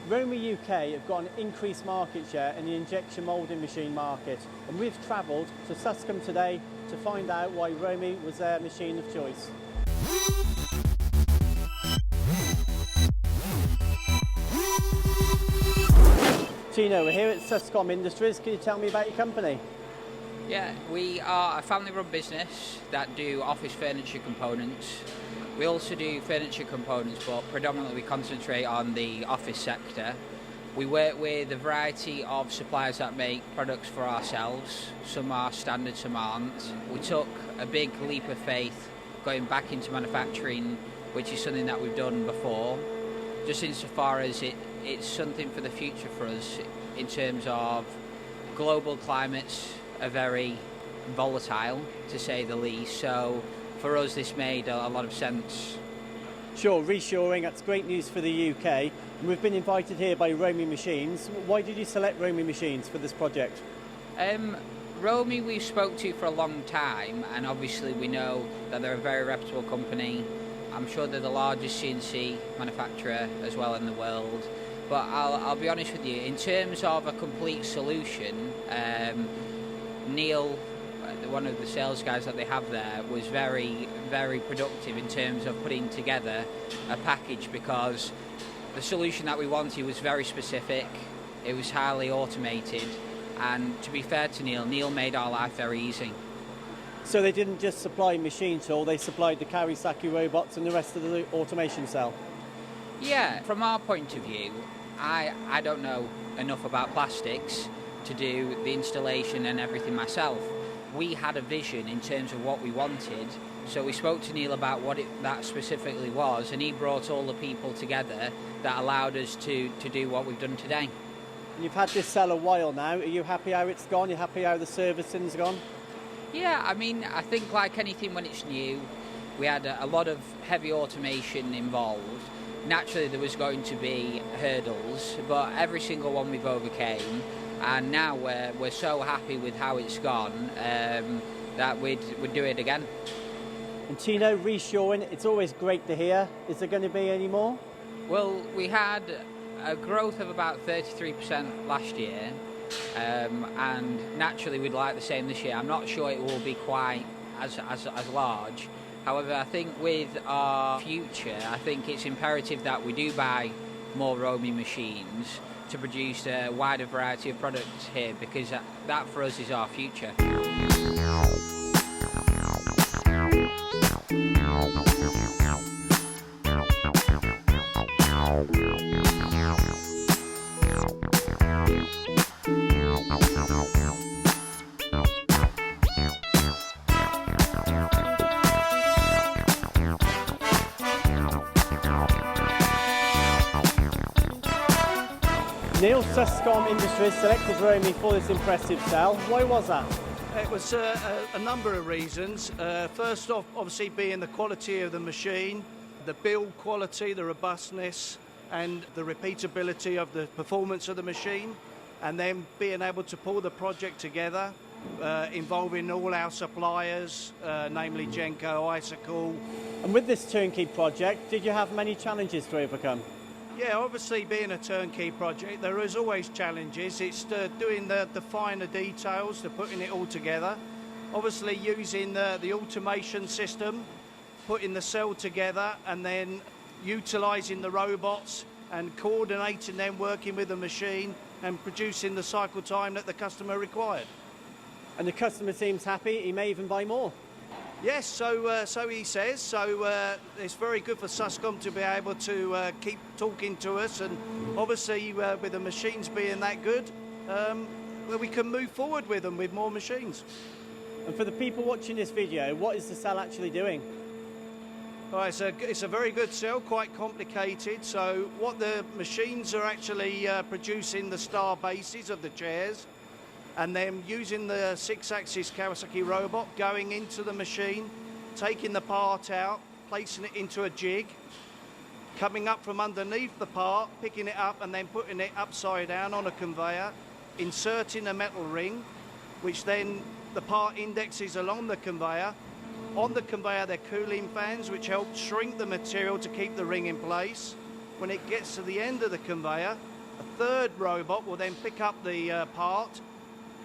ROMI UK have got an increased market share in the injection moulding machine market, and we've travelled to Suscombe today to find out why ROMI was their machine of choice. Tino, we're here at Suscombe Industries. Can you tell me about your company? Yeah, we are a family-run business that do office furniture components. We also do furniture components, but predominantly we concentrate on the office sector. We work with a variety of suppliers that make products for ourselves. Some are standard, some aren't. We took a big leap of faith going back into manufacturing, which is something that we've done before, just insofar as it's something for the future for us in terms of global climates are very volatile, to say the least. So for us, this made a lot of sense. Sure, reshoring, that's great news for the UK. And we've been invited here by ROMI Machines. Why did you select ROMI Machines for this project? ROMI we've spoke to for a long time, and obviously we know that they're a very reputable company. I'm sure they're the largest CNC manufacturer as well in the world. But I'll be honest with you, in terms of a complete solution, Neil, one of the sales guys that they have there, was very, very productive in terms of putting together a package, because the solution that we wanted was very specific, it was highly automated, and to be fair to Neil made our life very easy. So they didn't just supply machine tool, they supplied the Kawasaki robots and the rest of the automation cell? Yeah, from our point of view, I don't know enough about plastics to do the installation and everything myself. We had a vision in terms of what we wanted, so we spoke to Neil about what that specifically was, and he brought all the people together that allowed us to do what we've done today. And you've had this cell a while now. Are you happy how it's gone? Are you happy how the servicing's gone? Yeah, I mean, I think like anything when it's new, we had a lot of heavy automation involved. Naturally there was going to be hurdles, but every single one we've overcame, and now we're so happy with how it's gone that we'd do it again. And Tino, reshoring, it's always great to hear. Is there going to be any more? Well, we had a growth of about 33% last year, and naturally we'd like the same this year. I'm not sure it will be quite as large. However, I think with our future, I think it's imperative that we do buy more ROMI machines to produce a wider variety of products here, because that for us is our future. Neil, Suscombe Industries selected ROMI for this impressive cell. Why was that? It was a number of reasons. First off, obviously being the quality of the machine, the build quality, the robustness and the repeatability of the performance of the machine, and then being able to pull the project together, involving all our suppliers, namely Genco, Icicle. And with this turnkey project, did you have many challenges to overcome? Yeah, obviously being a turnkey project, there is always challenges. It's doing the finer details, to putting it all together. Obviously using the automation system, putting the cell together, and then utilising the robots and coordinating them, working with the machine and producing the cycle time that the customer required. And the customer seems happy, he may even buy more. Yes, so he says. So it's very good for Suscombe to be able to keep talking to us, and obviously with the machines being that good, we can move forward with them with more machines. And for the people watching this video, what is the cell actually doing? Well, it's a very good cell, quite complicated. So what the machines are actually producing the star bases of the chairs, and then using the 6-axis Kawasaki robot, going into the machine, taking the part out, placing it into a jig, coming up from underneath the part, picking it up and then putting it upside down on a conveyor, inserting a metal ring, which then the part indexes along the conveyor. On the conveyor they're cooling fans which help shrink the material to keep the ring in place. When it gets to the end of the conveyor, A third robot will then pick up the part,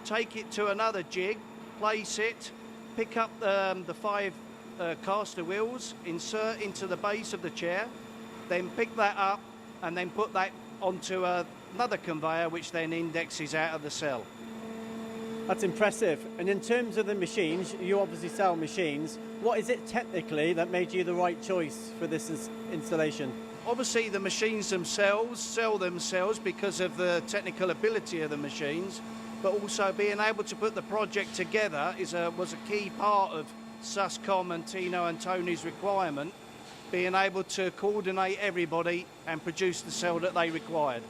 take it to another jig, place it, pick up the 5 caster wheels, insert into the base of the chair, then pick that up and then put that onto another conveyor which then indexes out of the cell. That's impressive. And in terms of the machines, you obviously sell machines. What is it technically that made you the right choice for this installation? Obviously the machines themselves sell themselves because of the technical ability of the machines, but also being able to put the project together was a key part of Suscom and Tino and Tony's requirement, being able to coordinate everybody and produce the cell that they required.